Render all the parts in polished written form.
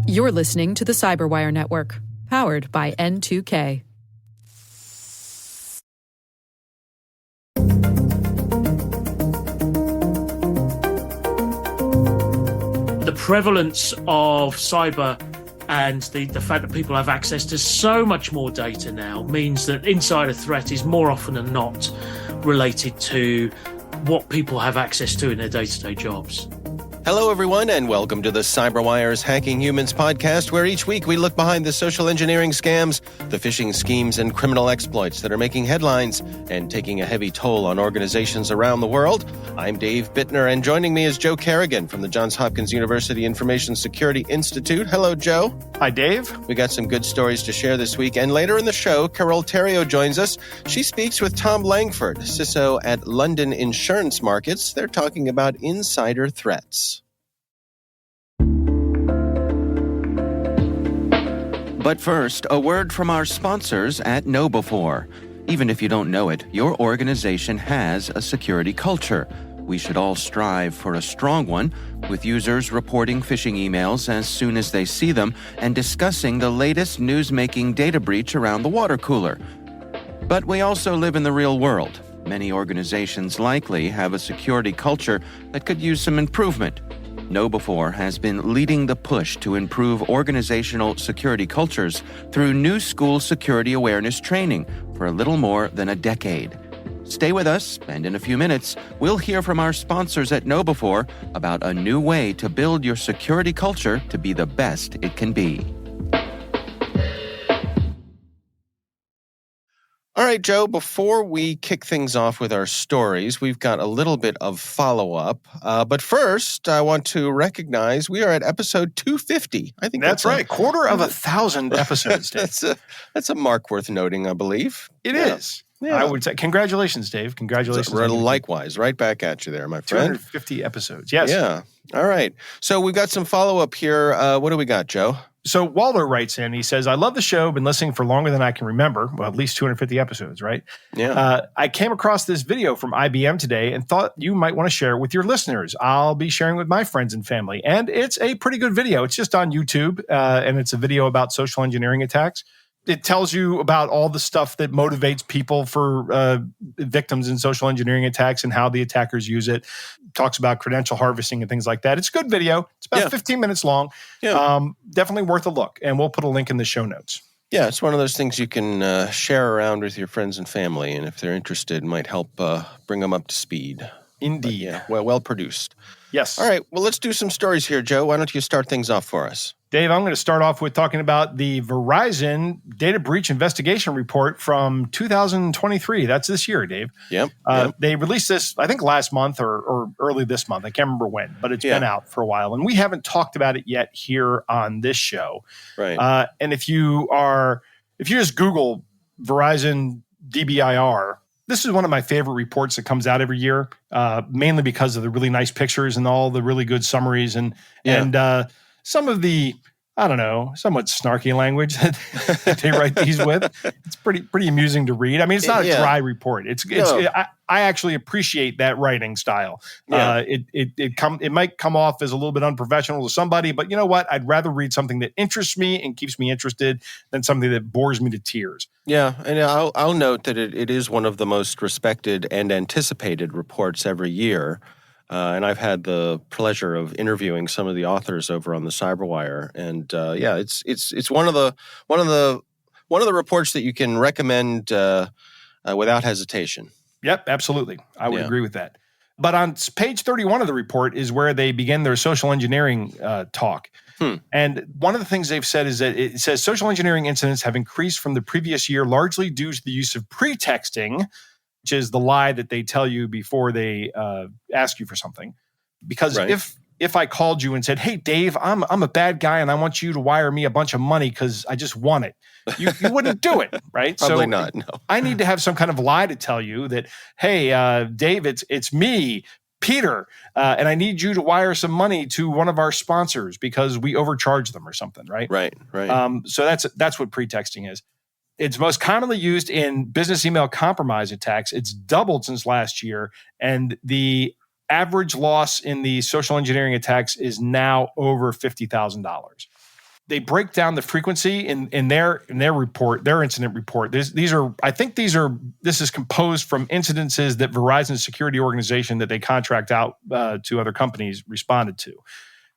You're listening to the Cyberwire Network, powered by N2K. The prevalence of cyber and the fact that people have access to so much more data now means that insider threat is more often than not related to what people have access to in their day-to-day jobs. Hello, everyone, and welcome to the CyberWire's Hacking Humans podcast, where each week we look behind the social engineering scams, the phishing schemes, and criminal exploits that are making headlines and taking a heavy toll on organizations around the world. I'm Dave Bittner, and joining me is Joe Kerrigan from the Johns Hopkins University Information Security Institute. Hello, Joe. Hi, Dave. We got some good stories to share this week, and later in the show, Carol Theriault joins us. She speaks with Tom Langford, CISO at London Insurance Markets. They're talking about insider threats. But first, a word from our sponsors at KnowBe4. Even if you don't know it, your organization has a security culture. We should all strive for a strong one, with users reporting phishing emails as soon as they see them and discussing the latest news-making data breach around the water cooler. But we also live in the real world. Many organizations likely have a security culture that could use some improvement. KnowBe4 has been leading the push to improve organizational security cultures through new school security awareness training for a little more than a decade. Stay with us, and in a few minutes, we'll hear from our sponsors at KnowBe4 about a new way to build your security culture to be the best it can be. All right, Joe, before we kick things off with our stories, we've got a little bit of follow-up. But first, I want to recognize we are at episode 250. I think that's right. Quarter of 1,000 episodes, Dave. That's a mark worth noting, I believe. It is. Yeah. I would say congratulations, Dave. Congratulations. Likewise. Right back at you there, my friend. 250 episodes. Yes. Yeah. All right. So we've got some follow-up here. What do we got, Joe? So Walter writes in, he says, I love the show, been listening for longer than I can remember. Well, at least 250 episodes, right? Yeah. I came across this video from IBM today and thought you might want to share it with your listeners. I'll be sharing with my friends and family. And it's a pretty good video. It's just on YouTube, and it's a video about social engineering attacks. It tells you about all the stuff that motivates people for victims in social engineering attacks and how the attackers use it. Talks about credential harvesting and things like that. It's a good video. It's about 15 minutes long. Yeah. Definitely worth a look. And we'll put a link in the show notes. Yeah, it's one of those things you can share around with your friends and family. And if they're interested, it might help bring them up to speed. Indeed. But well produced. Yes. All right. Well, let's do some stories here, Joe. Why don't you start things off for us? Dave, I'm going to start off with talking about the Verizon data breach investigation report from 2023. That's this year, Dave. Yep. They released this, I think, last month or early this month. I can't remember when, but it's been out for a while. And we haven't talked about it yet here on this show. Right. And if you just Google Verizon DBIR, this is one of my favorite reports that comes out every year, mainly because of the really nice pictures and all the really good summaries and some of the, I don't know, somewhat snarky language that they write these with. It's pretty amusing to read. I mean, it's not a dry report. I actually appreciate that writing style. Yeah. It might come off as a little bit unprofessional to somebody, but you know what? I'd rather read something that interests me and keeps me interested than something that bores me to tears. Yeah, and I'll note that it is one of the most respected and anticipated reports every year. And I've had the pleasure of interviewing some of the authors over on the CyberWire, and it's one of the reports that you can recommend without hesitation. Yep, absolutely, I would agree with that. But on page 31 of the report is where they begin their social engineering talk. And one of the things they've said is that it says social engineering incidents have increased from the previous year, largely due to the use of pretexting, which is the lie that they tell you before they ask you for something. Because if I called you and said, hey, Dave, I'm a bad guy and I want you to wire me a bunch of money because I just want it, you wouldn't do it, right? Probably not, no. I need to have some kind of lie to tell you that, hey, Dave, it's me, Peter, and I need you to wire some money to one of our sponsors because we overcharge them or something, right? Right. So that's what pretexting is. It's most commonly used in business email compromise attacks. It's doubled since last year, and the average loss in the social engineering attacks is now over $50,000. They break down the frequency in their report, their incident report. This is composed from incidences that Verizon's security organization that they contract out to other companies responded to.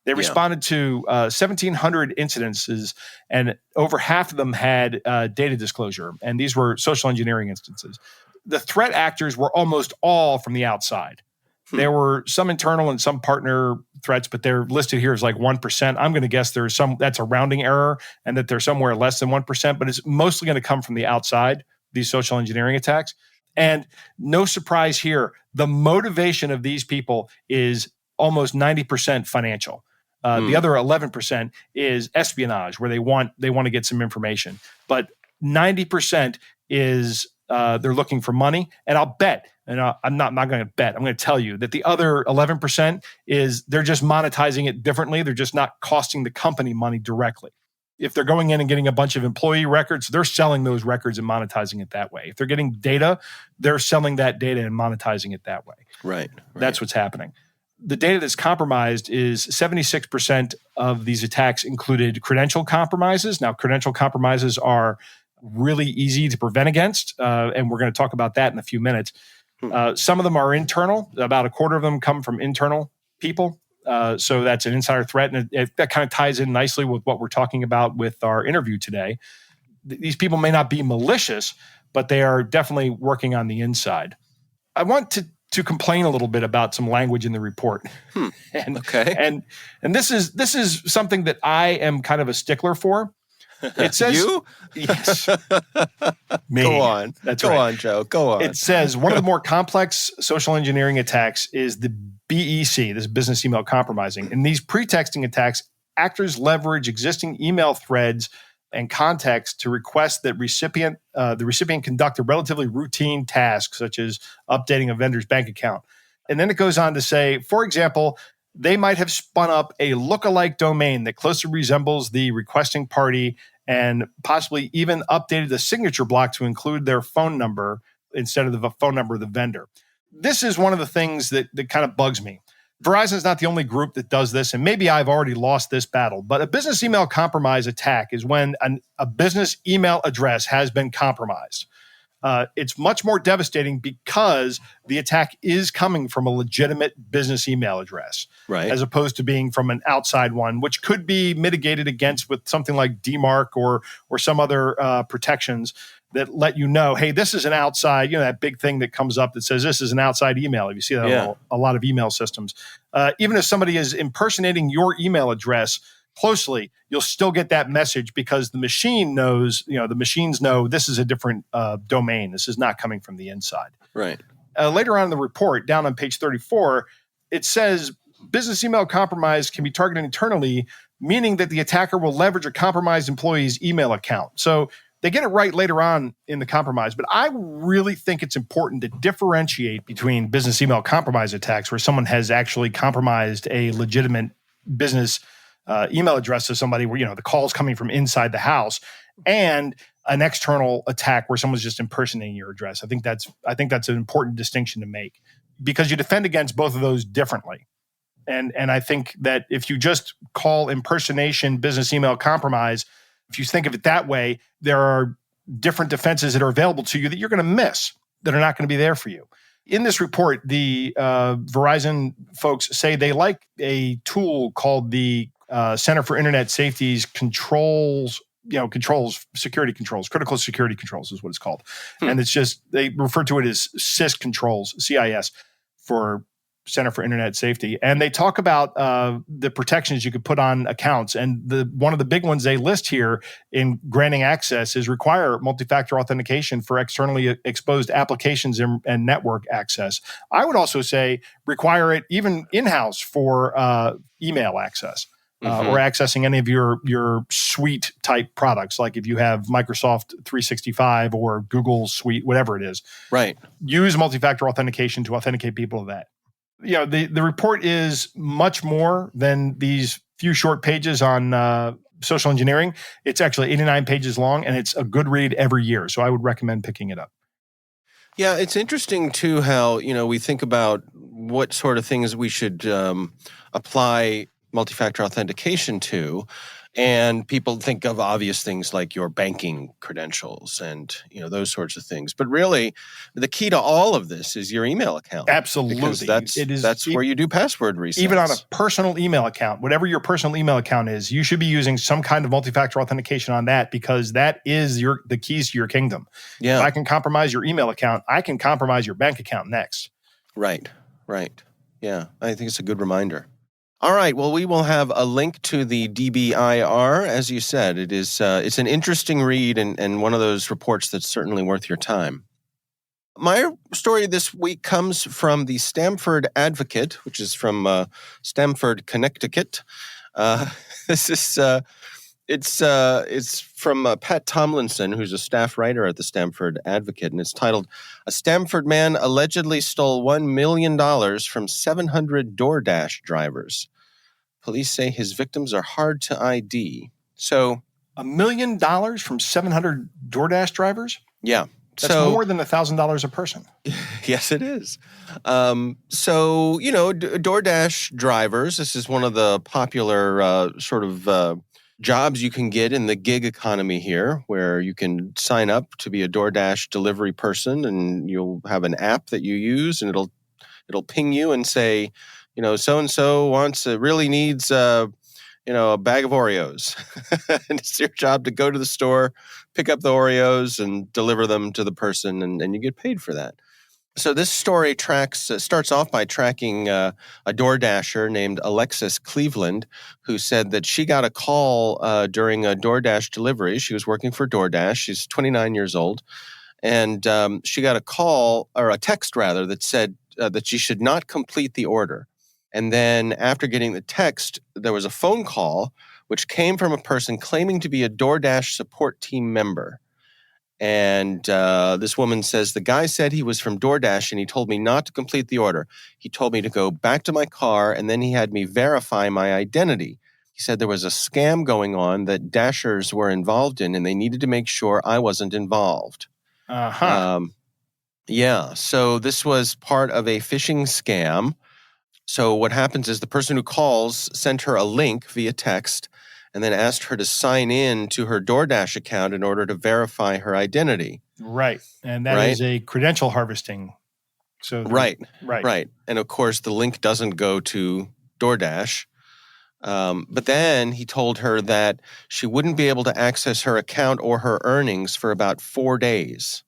They responded to 1,700 incidences, and over half of them had data disclosure, and these were social engineering instances. The threat actors were almost all from the outside. There were some internal and some partner threats, but they're listed here as like 1%. I'm going to guess there's that's a rounding error, and that they're somewhere less than 1%, but it's mostly going to come from the outside, these social engineering attacks. And no surprise here, the motivation of these people is almost 90% financial. The other 11% is espionage, where they want to get some information. But 90% is they're looking for money. And I'll bet, and I'm not going to bet, I'm going to tell you that the other 11% is they're just monetizing it differently. They're just not costing the company money directly. If they're going in and getting a bunch of employee records, they're selling those records and monetizing it that way. If they're getting data, they're selling that data and monetizing it that way. Right. That's what's happening. The data that's compromised is 76% of these attacks included credential compromises. Now, credential compromises are really easy to prevent against, and we're going to talk about that in a few minutes. Some of them are internal. About a quarter of them come from internal people. So that's an insider threat, and that kind of ties in nicely with what we're talking about with our interview today. These people may not be malicious, but they are definitely working on the inside. I want to complain a little bit about some language in the report. And this is something that I am kind of a stickler for. It says you? Yes. Me. Go on. That's Go right. on, Joe. Go on. It says one of the more complex social engineering attacks is the BEC, this business email compromising. In these pretexting attacks, actors leverage existing email threads and context to request that the recipient conduct a relatively routine task, such as updating a vendor's bank account. And then it goes on to say, for example, they might have spun up a lookalike domain that closely resembles the requesting party and possibly even updated the signature block to include their phone number instead of the phone number of the vendor. This is one of the things that kind of bugs me. Verizon is not the only group that does this, and maybe I've already lost this battle, but a business email compromise attack is when a business email address has been compromised. It's much more devastating because the attack is coming from a legitimate business email address, right, as opposed to being from an outside one, which could be mitigated against with something like DMARC or some other protections that let you know, hey, this is an outside, that big thing that comes up that says this is an outside email. If you see that on a lot of email systems. Even if somebody is impersonating your email address closely, you'll still get that message because the machine knows, the machines know this is a different domain. This is not coming from the inside. Right. Later on in the report, down on page 34, it says business email compromise can be targeted internally, meaning that the attacker will leverage a compromised employee's email account. So they get it right later on in the compromise, but I really think it's important to differentiate between business email compromise attacks where someone has actually compromised a legitimate business email address to somebody where, the call's coming from inside the house, and an external attack where someone's just impersonating your address. I think that's an important distinction to make because you defend against both of those differently. And I think that if you just call impersonation business email compromise, if you think of it that way, there are different defenses that are available to you that you're going to miss, that are not going to be there for you. In this report, the Verizon folks say they like a tool called the Center for Internet Safety's security controls, critical security controls is what it's called. And it's just, they refer to it as CIS controls, CIS, for Center for Internet Safety. And they talk about the protections you could put on accounts. And one of the big ones they list here in granting access is require multi-factor authentication for externally exposed applications and network access. I would also say require it even in-house for email access. Or accessing any of your suite type products, like if you have Microsoft 365 or Google Suite, whatever it is. Right. Use multi-factor authentication to authenticate people to that. The report is much more than these few short pages on social engineering. It's actually 89 pages long, and it's a good read every year. So I would recommend picking it up. Yeah, it's interesting too how, we think about what sort of things we should apply multi-factor authentication to. And people think of obvious things like your banking credentials and, those sorts of things. But really, the key to all of this is your email account. Absolutely. Because that's where you do password resets. Even on a personal email account, whatever your personal email account is, you should be using some kind of multi-factor authentication on that, because that is the keys to your kingdom. Yeah. If I can compromise your email account, I can compromise your bank account next. Right. Yeah, I think it's a good reminder. All right. Well, we will have a link to the DBIR. As you said, it's an interesting read and one of those reports that's certainly worth your time. My story this week comes from the Stamford Advocate, which is from Stamford, Connecticut. It's from Pat Tomlinson, who's a staff writer at the Stamford Advocate, and it's titled, "A Stamford Man Allegedly Stole $1 million from 700 DoorDash Drivers. Police say his victims are hard to ID." So, $1 million from 700 DoorDash drivers? Yeah. That's more than $1,000 a person. Yes, it is. DoorDash drivers, this is one of the popular jobs you can get in the gig economy here, where you can sign up to be a DoorDash delivery person, and you'll have an app that you use, and it'll ping you and say, so-and-so really needs a bag of Oreos. And it's your job to go to the store, pick up the Oreos, and deliver them to the person, and you get paid for that. So this story starts off by tracking a DoorDasher named Alexis Cleveland, who said that she got a call during a DoorDash delivery. She was working for DoorDash. She's 29 years old. And she got a call, or a text rather, that said that she should not complete the order. And then after getting the text, there was a phone call, which came from a person claiming to be a DoorDash support team member. And this woman says, "The guy said he was from DoorDash and he told me not to complete the order. He told me to go back to my car and then he had me verify my identity. He said there was a scam going on that Dashers were involved in and they needed to make sure I wasn't involved." Yeah, so this was part of a phishing scam. So what happens is the person who calls sent her a link via text and then asked her to sign in to her DoorDash account in order to verify her identity. Right. And that is a credential harvesting. So Right. And of course, the link doesn't go to DoorDash. But then he told her that she wouldn't be able to access her account or her earnings for about 4 days.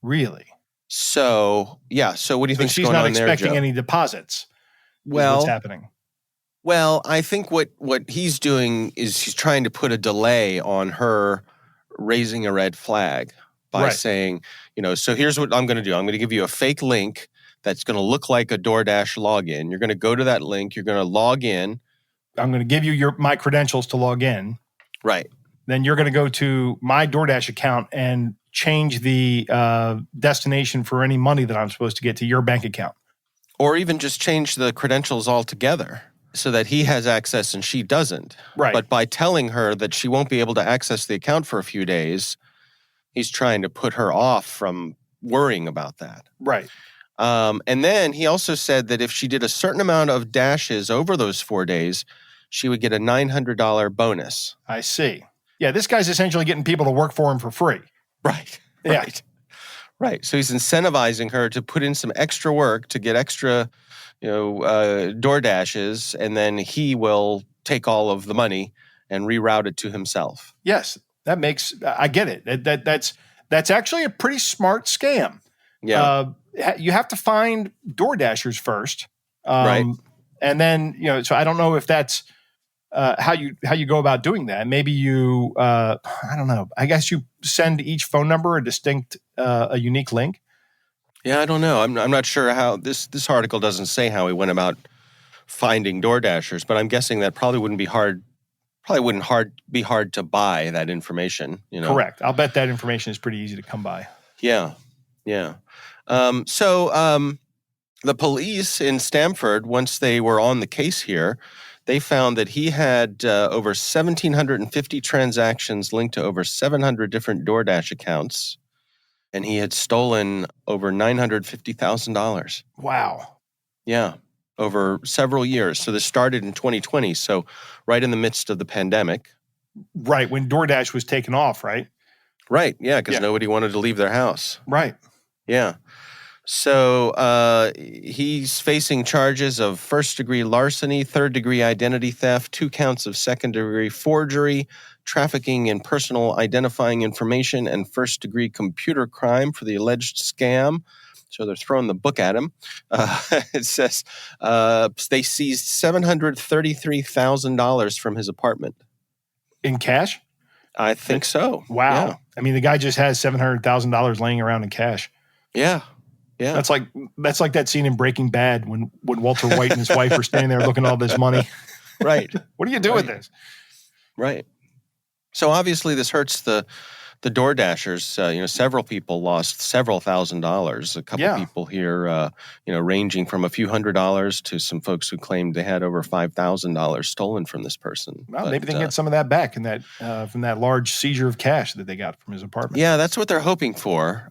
Really? So, yeah. So what do you think is going on there, Joe? She's not expecting any deposits. What's happening? Well, I think what he's doing is he's trying to put a delay on her raising a red flag by saying, so here's what I'm going to do. I'm going to give you a fake link that's going to look like a DoorDash login. You're going to go to that link. You're going to log in. I'm going to give you my credentials to log in. Right. Then you're going to go to my DoorDash account and change the destination for any money that I'm supposed to get to your bank account. Or even just change the credentials altogether so that he has access and she doesn't. Right. But by telling her that she won't be able to access the account for a few days, he's trying to put her off from worrying about that. Right. And then he also said that if she did a certain amount of dashes over those 4 days, she would get a $900 bonus. I see. Yeah, this guy's essentially getting people to work for him for free. Right. Yeah. Right. So he's incentivizing her to put in some extra work to get extra, DoorDashes, and then he will take all of the money and reroute it to himself. Yes, I get it. That's actually a pretty smart scam. Yeah. You have to find DoorDashers first. Right. And then, so I don't know if that's how you go about doing that. Maybe you, I don't know. I guess you send each phone number a unique link. Yeah, I don't know. I'm not sure how this article doesn't say how he went about finding DoorDashers, but I'm guessing that probably wouldn't be hard. Probably wouldn't be hard to buy that information. Correct. I'll bet that information is pretty easy to come by. Yeah. The police in Stamford, once they were on the case here, they found that he had over 1,750 transactions linked to over 700 different DoorDash accounts, and he had stolen over $950,000. Wow. Yeah, over several years. So this started in 2020, so right in the midst of the pandemic. Right, when DoorDash was taken off, right? Right, yeah, because nobody wanted to leave their house. Right. Yeah. So he's facing charges of first-degree larceny, third-degree identity theft, 2 counts of second-degree forgery, trafficking in personal identifying information, and first-degree computer crime for the alleged scam. So they're throwing the book at him. It says they seized $733,000 from his apartment. In cash? I think so. Wow. Yeah. I mean, the guy just has $700,000 laying around in cash. Yeah. Yeah. That's like that scene in Breaking Bad when Walter White and his wife are standing there looking at all this money. Right. What do you do with this? Right. So obviously this hurts the DoorDashers. Several people lost several $1,000s. A couple people here, ranging from a few $100s to some folks who claimed they had over $5,000 stolen from this person. Well, maybe they can get some of that back in that from that large seizure of cash that they got from his apartment. Yeah, that's what they're hoping for.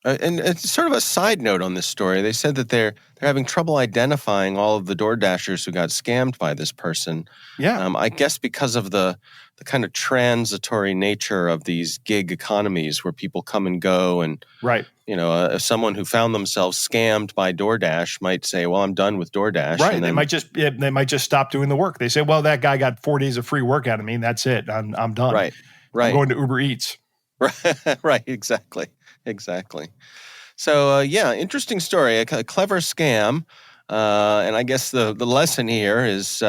And it's sort of a side note on this story. They said that they're having trouble identifying all of the DoorDashers who got scammed by this person. Yeah. I guess because of the kind of transitory nature of these gig economies where people come and go. And, right. Someone who found themselves scammed by DoorDash might say, well, I'm done with DoorDash. Right. And they might just stop doing the work. They say, well, that guy got 4 days of free work out of me and that's it. I'm done. Right. I'm going to Uber Eats. Right. Exactly. So, interesting story, a clever scam. And I guess the lesson here is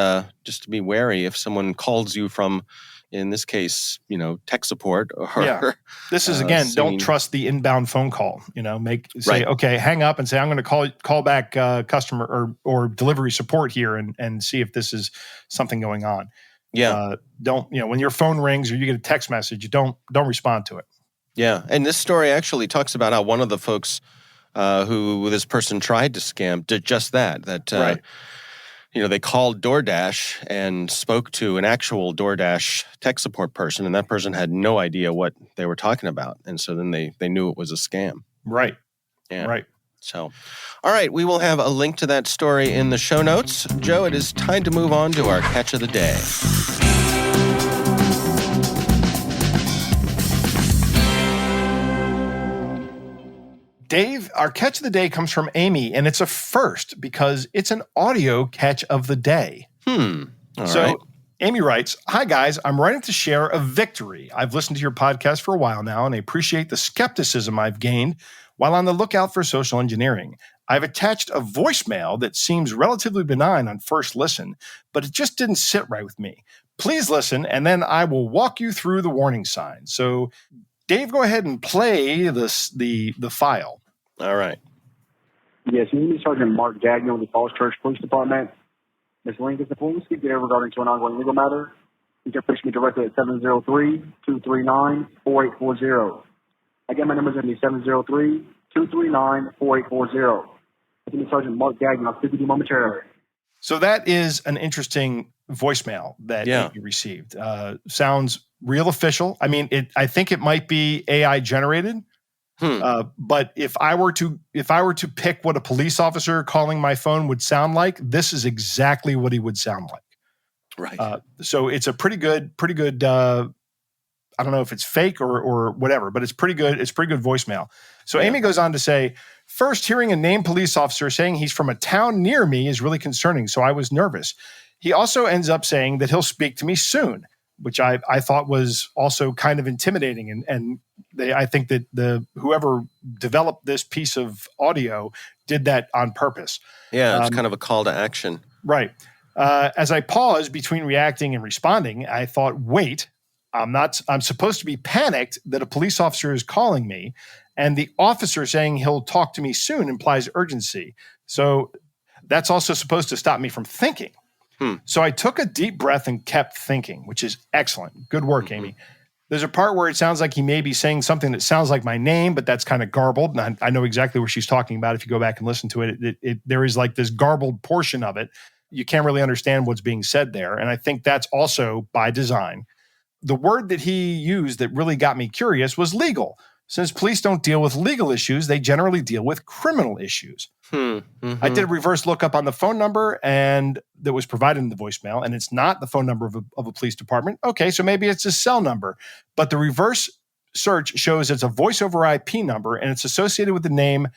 just to be wary if someone calls you from, in this case, tech support. Or, This is, again, don't trust the inbound phone call. Okay, hang up and say, I'm going to call back customer or delivery support here and see if this is something going on. Yeah. Don't, when your phone rings or you get a text message, don't respond to it. Yeah. And this story actually talks about how one of the folks who this person tried to scam did just that. Right. They called DoorDash and spoke to an actual DoorDash tech support person, and that person had no idea what they were talking about. And so then they knew it was a scam. Right. Yeah. Right. So, all right, we will have a link to that story in the show notes. Joe, it is time to move on to our catch of the day. Dave, our catch of the day comes from Amy, and it's a first because it's an audio catch of the day. All right. Amy writes, "Hi guys, I'm writing to share a victory. I've listened to your podcast for a while now, and I appreciate the skepticism I've gained while on the lookout for social engineering. I've attached a voicemail that seems relatively benign on first listen, but it just didn't sit right with me. Please listen, and then I will walk you through the warning signs." So, Dave, go ahead and play the file. All right. Yes, me and Sergeant Mark Gagnon of the Falls Church Police Department. Ms. Lincoln, the police speak there regarding to an ongoing legal matter. You can reach me directly at 703-239-4840. Again, my number is going to be 703-239-4840. This is Sergeant Mark Gagnon. I'll speak with you momentarily. So that is an interesting voicemail that you received. Sounds real official. I mean, I think it might be AI generated. But if I were to pick what a police officer calling my phone would sound like, this is exactly what he would sound like. Right. So it's a pretty good. I don't know if it's fake or whatever, but it's pretty good. It's pretty good voicemail. So Amy goes on to say, "First, hearing a named police officer saying he's from a town near me is really concerning, so I was nervous. He also ends up saying that he'll speak to me soon, which I thought was also kind of intimidating. And I think that whoever developed this piece of audio did that on purpose." Yeah, it's kind of a call to action. Right. As I paused between reacting and responding, I thought, wait, I'm supposed to be panicked that a police officer is calling me, and the officer saying he'll talk to me soon implies urgency. So that's also supposed to stop me from thinking. So I took a deep breath and kept thinking, which is excellent. Good work, Amy. There's a part where it sounds like he may be saying something that sounds like my name, but that's kind of garbled. And I know exactly what she's talking about. If you go back and listen to it, there is like this garbled portion of it. You can't really understand what's being said there. And I think that's also by design. The word that he used that really got me curious was legal. Since police don't deal with legal issues, they generally deal with criminal issues. Mm-hmm. I did a reverse lookup on the phone number and that was provided in the voicemail, and it's not the phone number of a police department. Okay, so maybe it's a cell number, but the reverse search shows it's a voice over IP number, and it's associated with the name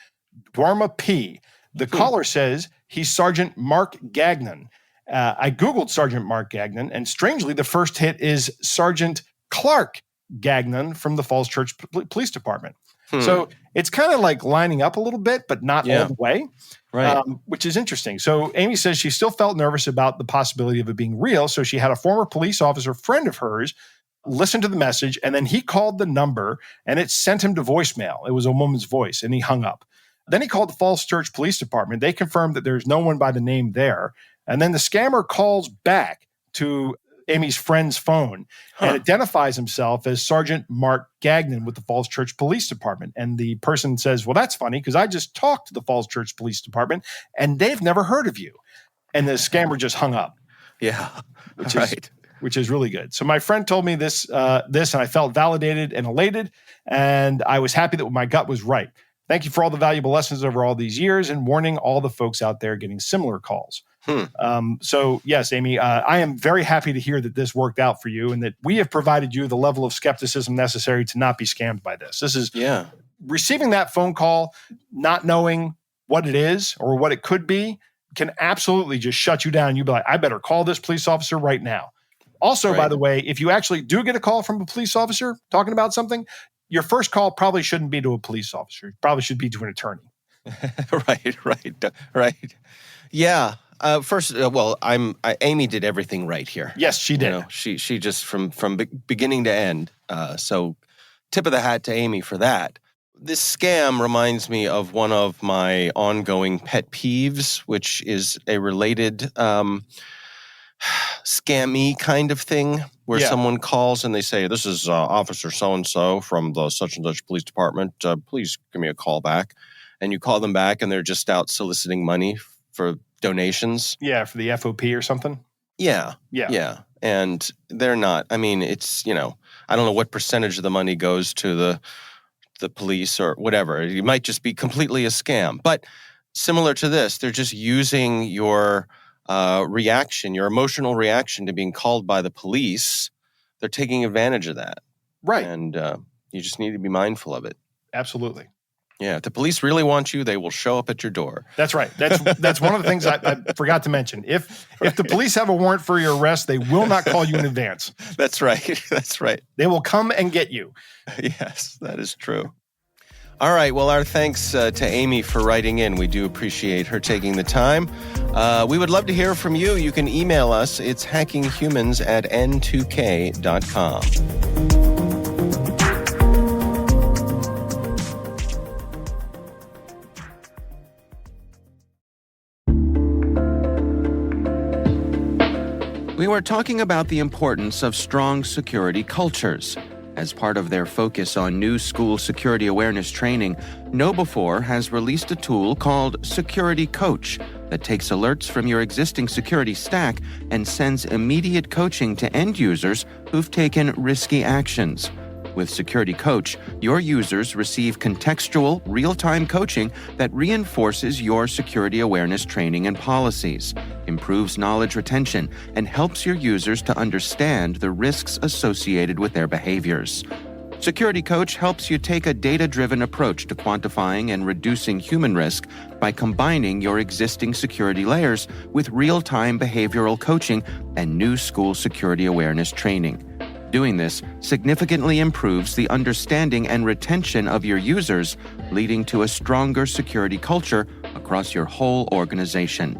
Dwarma P. The caller says he's Sergeant Mark Gagnon. I Googled Sergeant Mark Gagnon, and strangely, the first hit is Sergeant Clark Gagnon from the Falls Church Police Department. So it's kind of like lining up a little bit, but not all the way, right? Which is interesting. So Amy says she still felt nervous about the possibility of it being real. So she had a former police officer friend of hers listen to the message, and then he called the number, and it sent him to voicemail. It was a woman's voice, and he hung up. Then he called the Falls Church Police Department. They confirmed that there's no one by the name there. And then the scammer calls back to Amy's friend's phone and identifies himself as Sergeant Mark Gagnon with the Falls Church Police Department. And the person says, well, that's funny because I just talked to the Falls Church Police Department and they've never heard of you. And the scammer just hung up. Yeah, which is really good. So my friend told me this, and I felt validated and elated, and I was happy that my gut was right. Thank you for all the valuable lessons over all these years and warning all the folks out there getting similar calls. So yes, Amy, I am very happy to hear that this worked out for you and that we have provided you the level of skepticism necessary to not be scammed by this. This is receiving that phone call, not knowing what it is or what it could be can absolutely just shut you down. You'd be like, I better call this police officer right now. Also, by the way, if you actually do get a call from a police officer talking about something, your first call probably shouldn't be to a police officer. It probably should be to an attorney. Right. Yeah. First, Amy did everything right here. Yes, she did. You know, she just from beginning to end. So tip of the hat to Amy for that. This scam reminds me of one of my ongoing pet peeves, which is a related scammy kind of thing where someone calls and they say, this is Officer so-and-so from the such and such police department. Please give me a call back. And you call them back and they're just out soliciting money for donations. Yeah, for the FOP or something. Yeah. And they're not. I mean, it's, I don't know what percentage of the money goes to the police or whatever. It might just be completely a scam. But similar to this, they're just using your reaction, your emotional reaction to being called by the police. They're taking advantage of that. Right. And you just need to be mindful of it. Absolutely. Yeah, if the police really want you, they will show up at your door. That's right. That's one of the things I forgot to mention. If the police have a warrant for your arrest, they will not call you in advance. That's right. That's right. They will come and get you. Yes, that is true. All right. Well, our thanks to Amy for writing in. We do appreciate her taking the time. We would love to hear from you. You can email us. It's hackinghumans@n2k.com. We were talking about the importance of strong security cultures. As part of their focus on new school security awareness training, KnowBe4 has released a tool called Security Coach that takes alerts from your existing security stack and sends immediate coaching to end users who've taken risky actions. With Security Coach, your users receive contextual, real-time coaching that reinforces your security awareness training and policies, improves knowledge retention, and helps your users to understand the risks associated with their behaviors. Security Coach helps you take a data-driven approach to quantifying and reducing human risk by combining your existing security layers with real-time behavioral coaching and new school security awareness training. Doing this significantly improves the understanding and retention of your users, leading to a stronger security culture across your whole organization.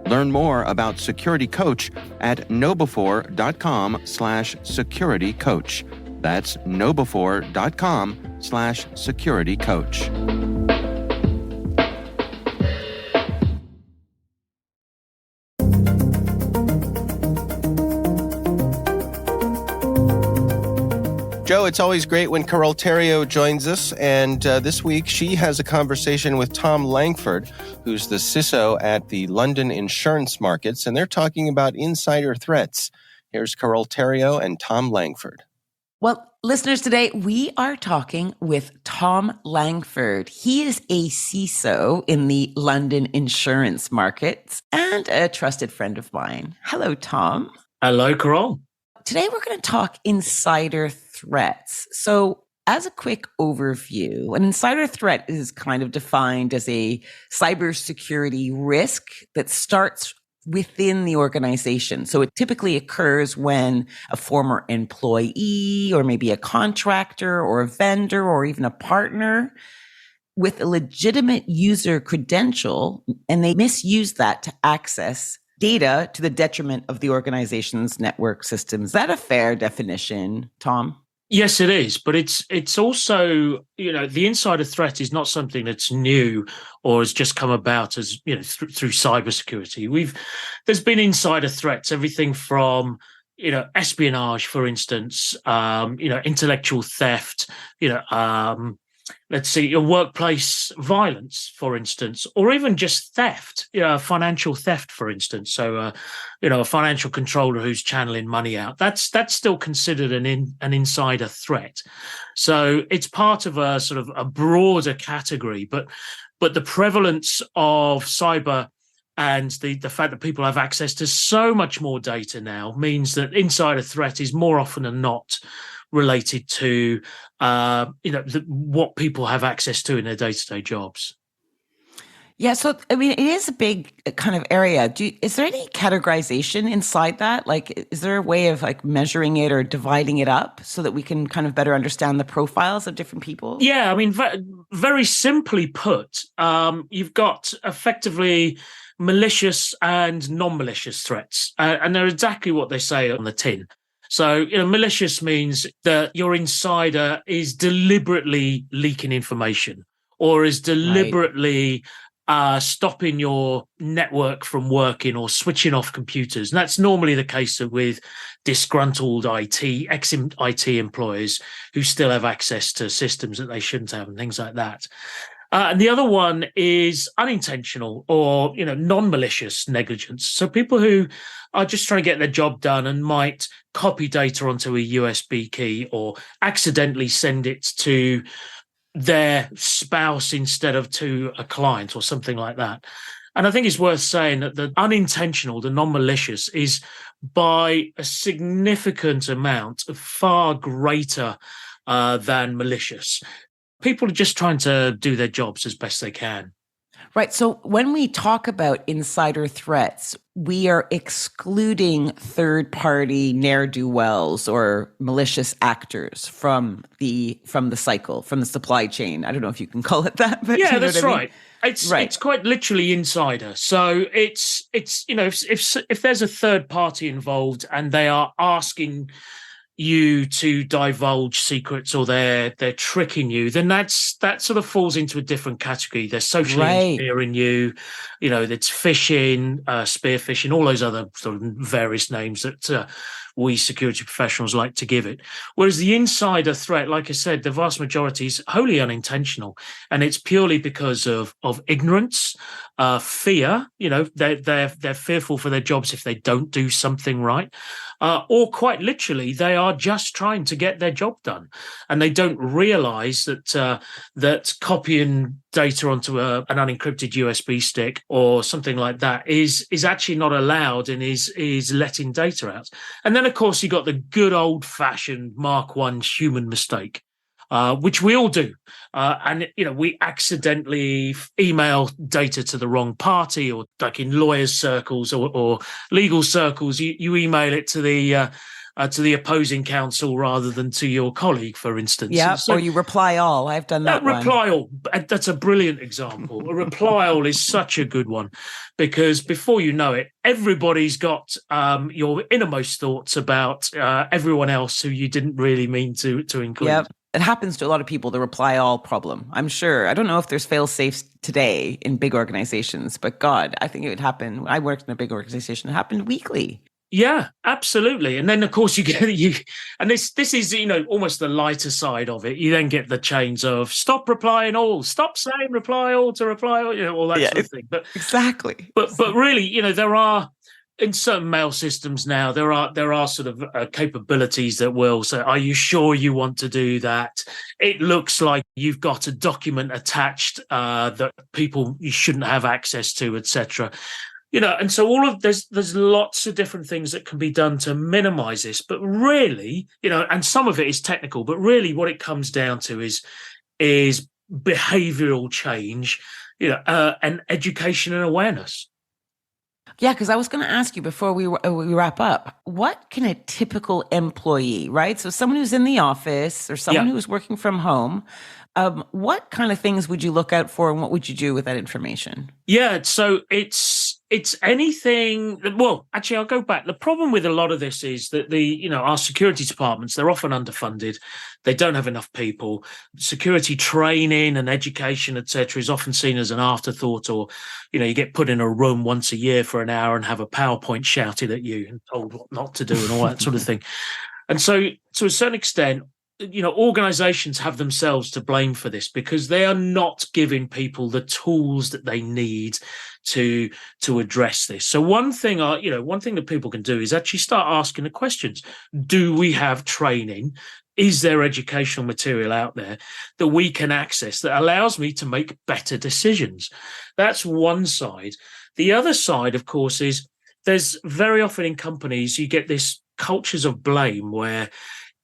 Learn more about Security Coach at knowbe4.com/securitycoach. That's knowbe4.com/securitycoach. Joe, it's always great when Carol Theriault joins us, and this week she has a conversation with Tom Langford, who's the CISO at the London Insurance Markets, and they're talking about insider threats. Here's Carol Theriault and Tom Langford. Well, listeners, today we are talking with Tom Langford. He is a CISO in the London insurance markets and a trusted friend of mine. Hello, Tom. Hello, Carol. Today we're going to talk insider threats. So as a quick overview, an insider threat is kind of defined as a cybersecurity risk that starts within the organization. So it typically occurs when a former employee or maybe a contractor or a vendor or even a partner with a legitimate user credential, and they misuse that to access data to the detriment of the organization's network systems. Is that a fair definition, Tom? Yes, it is. But it's also, the insider threat is not something that's new or has just come about as, through cybersecurity. There's been insider threats, everything from, espionage, for instance, intellectual theft, let's see, workplace violence, for instance, or even just theft, financial theft, for instance. So, a financial controller who's channeling money out, that's still considered an insider threat. So it's part of a sort of a broader category, but the prevalence of cyber and the fact that people have access to so much more data now means that insider threat is more often than not related to what people have access to in their day-to-day jobs. Yeah, so I mean, it is a big kind of area. Is there any categorization inside that? Like, is there a way of like measuring it or dividing it up so that we can kind of better understand the profiles of different people? Yeah, I mean, very simply put, you've got effectively malicious and non-malicious threats, and they're exactly what they say on the tin. So, malicious means that your insider is deliberately leaking information or is deliberately stopping your network from working or switching off computers. And that's normally the case with disgruntled ex-IT employees who still have access to systems that they shouldn't have and things like that. And the other one is unintentional or, non-malicious negligence. So people who are just trying to get their job done and might copy data onto a USB key or accidentally send it to their spouse instead of to a client or something like that. And I think it's worth saying that the unintentional, the non-malicious, is by a significant amount far greater than malicious. People are just trying to do their jobs as best they can. Right. So when we talk about insider threats, we are excluding third-party ne'er-do-wells or malicious actors from the cycle, from the supply chain. I don't know if you can call it that, but yeah, that's right. It's quite literally insider. So it's if there's a third party involved and they are asking you to divulge secrets or they're tricking you, then that sort of falls into a different category. They're socially engineering you, it's phishing, spear phishing, all those other sort of various names that we security professionals like to give it. Whereas the insider threat, like I said, the vast majority is wholly unintentional, and it's purely because of ignorance, fear. They're fearful for their jobs if they don't do something right, or quite literally, they are just trying to get their job done, and they don't realize that copying data onto an unencrypted USB stick or something like that is actually not allowed and is letting data out. And then, of course, you got the good old-fashioned Mark I human mistake, which we all do. And we accidentally email data to the wrong party, or like in lawyers' circles or legal circles, you email it to the opposing counsel rather than to your colleague, for instance. Yeah, or you reply all. I've done that one. Reply all. That's a brilliant example. A reply all is such a good one, because before you know it, everybody's got your innermost thoughts about everyone else who you didn't really mean to include. Yep. It happens to a lot of people, the reply all problem. I'm sure. I don't know if there's fail safes today in big organizations, but God, I think it would happen. When I worked in a big organization, it happened weekly. Yeah, absolutely. And then, of course, and this is, almost the lighter side of it. You then get the chains of stop replying all, stop saying reply all to reply all, all that sort of thing. But exactly. But really, there are in certain mail systems now, there are sort of capabilities that will say, "Are you sure you want to do that?" It looks like you've got a document attached that you shouldn't have access to, etc. And so there's lots of different things that can be done to minimize this. But really, and some of it is technical, but really what it comes down to is behavioral change, and education and awareness. Yeah, because I was going to ask you before we wrap up, what can a typical employee, right? So someone who's in the office or someone who's working from home, what kind of things would you look out for, and what would you do with that information? Yeah, so it's anything. Well, actually, I'll go back. The problem with a lot of this is that our security departments, they're often underfunded. They don't have enough people. Security training and education, etc., is often seen as an afterthought, or you get put in a room once a year for an hour and have a PowerPoint shouted at you and told what not to do and all that sort of thing. And so, to a certain extent, organizations have themselves to blame for this, because they are not giving people the tools that they need to address this. So one thing that people can do is actually start asking the questions. Do we have training? Is there educational material out there that we can access that allows me to make better decisions? That's one side. The other side, of course, is there's very often in companies, you get this cultures of blame where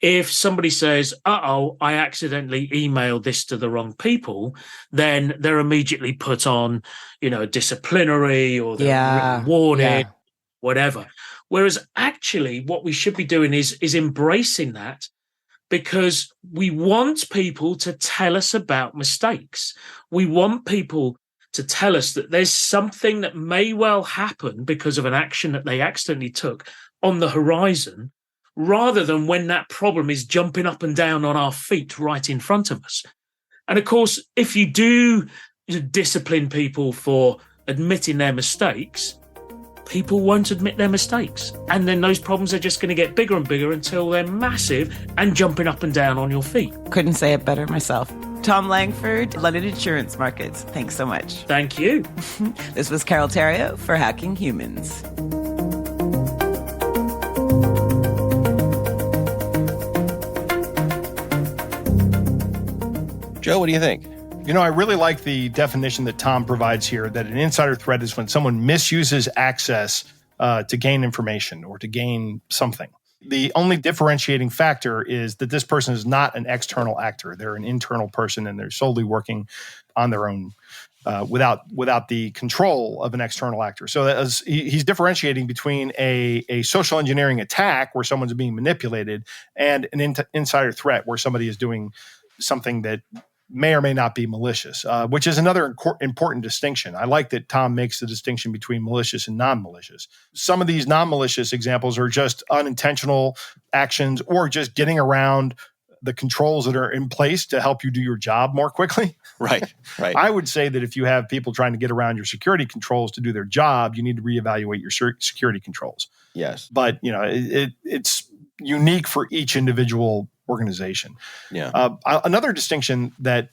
if somebody says, I accidentally emailed this to the wrong people, then they're immediately put on, disciplinary or written warning, whatever. Whereas actually what we should be doing is embracing that, because we want people to tell us about mistakes. We want people to tell us that there's something that may well happen because of an action that they accidentally took on the horizon, rather than when that problem is jumping up and down on our feet right in front of us. And of course, if you do discipline people for admitting their mistakes, people won't admit their mistakes. And then those problems are just going to get bigger and bigger until they're massive and jumping up and down on your feet. Couldn't say it better myself. Tom Langford, London Insurance Markets. Thanks so much. Thank you. This was Carol Theriault for Hacking Humans. Joe, what do you think? I really like the definition that Tom provides here, that an insider threat is when someone misuses access to gain information or to gain something. The only differentiating factor is that this person is not an external actor. They're an internal person, and they're solely working on their own without the control of an external actor. So he's differentiating between a social engineering attack where someone's being manipulated and an insider threat where somebody is doing something that may or may not be malicious, which is another important distinction. I like that Tom makes the distinction between malicious and non-malicious. Some of these non-malicious examples are just unintentional actions or just getting around the controls that are in place to help you do your job more quickly. Right. I would say that if you have people trying to get around your security controls to do their job, you need to reevaluate your security controls. Yes. But, it's unique for each individual organization. Yeah. Another distinction that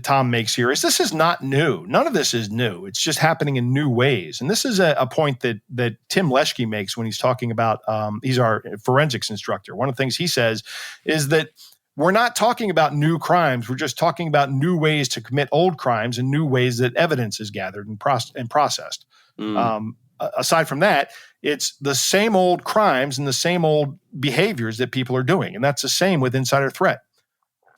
Tom makes here is this is not new. None of this is new. It's just happening in new ways. And this is a point that Tim Leschke makes when he's talking about, he's our forensics instructor. One of the things he says is that we're not talking about new crimes. We're just talking about new ways to commit old crimes and new ways that evidence is gathered and processed. Aside from that, it's the same old crimes and the same old behaviors that people are doing. And that's the same with insider threat.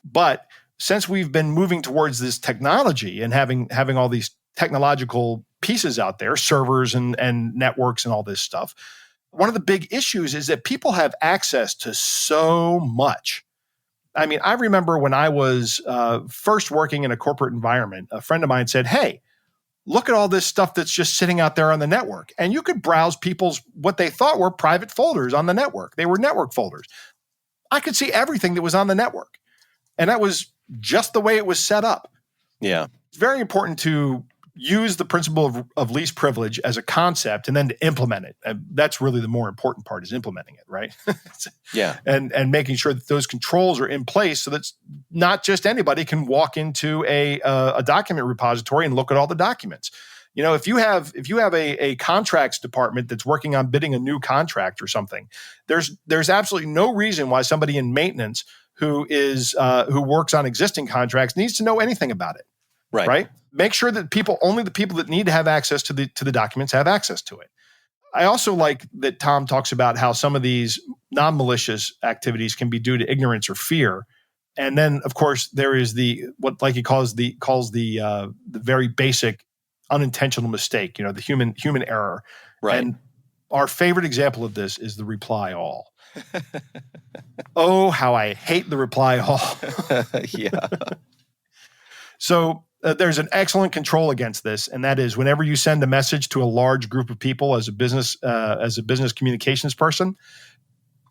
But since we've been moving towards this technology and having all these technological pieces out there, servers and networks and all this stuff, one of the big issues is that people have access to so much. I mean, I remember when I was first working in a corporate environment, a friend of mine said, "Hey, look at all this stuff that's just sitting out there on the network." And you could browse people's, what they thought were private folders on the network. They were network folders. I could see everything that was on the network. And that was just the way it was set up. Yeah. It's very important to use the principle of least privilege as a concept and then to implement it. And that's really the more important part, is implementing it, right? Yeah. And making sure that those controls are in place so that not just anybody can walk into a document repository and look at all the documents. If you have a contracts department that's working on bidding a new contract or something, there's absolutely no reason why somebody in maintenance who works on existing contracts needs to know anything about it. Right? Make sure that only the people that need to have access to the documents have access to it. I also like that Tom talks about how some of these non-malicious activities can be due to ignorance or fear. And then, of course, there is what he calls the very basic unintentional mistake, the human error. Right. And our favorite example of this is the reply all. Oh, how I hate the reply all. Yeah. So there's an excellent control against this, and that is whenever you send a message to a large group of people as a business communications person,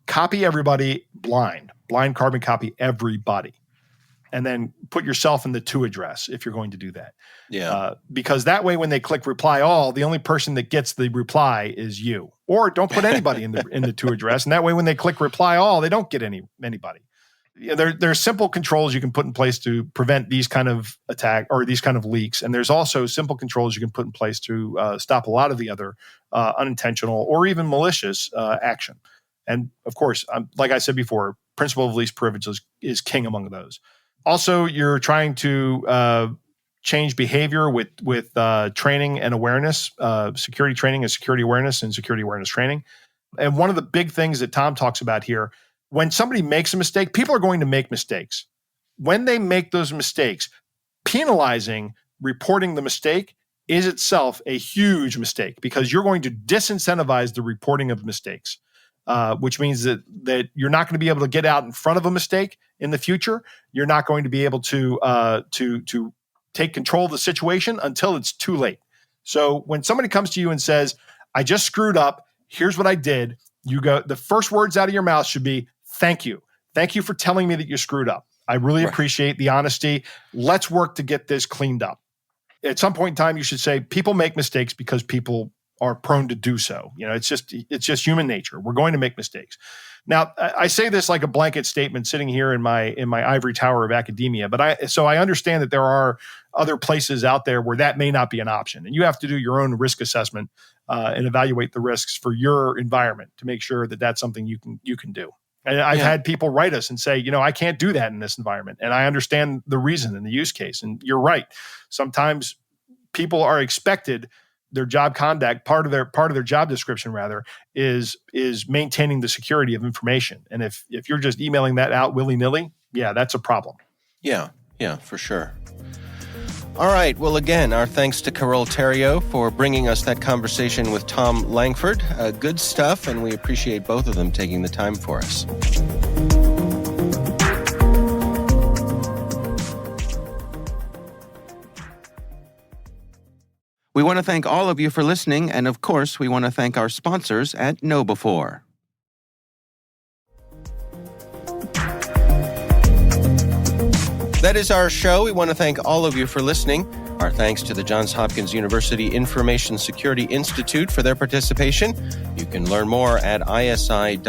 copy everybody blind carbon copy everybody, and then put yourself in the to address if you're going to do that. Yeah. Because that way, when they click reply all, the only person that gets the reply is you. Or don't put anybody in the to address, and that way, when they click reply all, they don't get anybody. There are simple controls you can put in place to prevent these kind of attack or these kind of leaks, and there's also simple controls you can put in place to stop a lot of the other unintentional or even malicious action. And of course, like I said before, principle of least privilege is king among those. Also, you're trying to change behavior with training and awareness, security training and security awareness training. And one of the big things that Tom talks about here, when somebody makes a mistake, people are going to make mistakes. When they make those mistakes, penalizing reporting the mistake is itself a huge mistake because you're going to disincentivize the reporting of mistakes, which means that you're not going to be able to get out in front of a mistake in the future. You're not going to be able to take control of the situation until it's too late. So when somebody comes to you and says, "I just screwed up. Here's what I did," the first words out of your mouth should be, "Thank you. Thank you for telling me that you screwed up. I really appreciate the honesty. Let's work to get this cleaned up." At some point in time, you should say, people make mistakes because people are prone to do so. It's just human nature. We're going to make mistakes. Now, I say this like a blanket statement sitting here in my ivory tower of academia, but I understand that there are other places out there where that may not be an option. And you have to do your own risk assessment and evaluate the risks for your environment to make sure that that's something you can do. And I've had people write us and say, I can't do that in this environment. And I understand the reason and the use case. And you're right. Sometimes people are expected, their job conduct, part of their job description rather, is maintaining the security of information. And if you're just emailing that out willy-nilly, that's a problem. Yeah, for sure. All right. Well, again, our thanks to Carole Theriault for bringing us that conversation with Tom Langford. Good stuff, and we appreciate both of them taking the time for us. We want to thank all of you for listening, and of course, we want to thank our sponsors at KnowBe4. That is our show. We want to thank all of you for listening. Our thanks to the Johns Hopkins University Information Security Institute for their participation. You can learn more at isi.jhu.edu.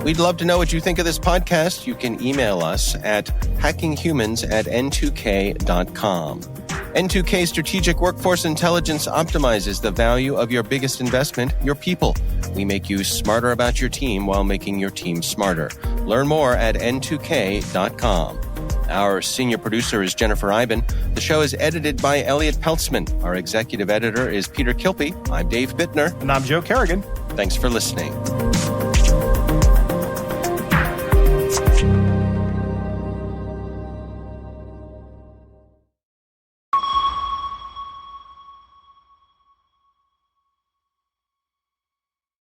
We'd love to know what you think of this podcast. You can email us at hackinghumans@n2k.com. N2K Strategic Workforce Intelligence optimizes the value of your biggest investment, your people. We make you smarter about your team while making your team smarter. Learn more at n2k.com. Our senior producer is Jennifer Iben. The show is edited by Elliot Peltzman. Our executive editor is Peter Kilpie. I'm Dave Bittner. And I'm Joe Kerrigan. Thanks for listening.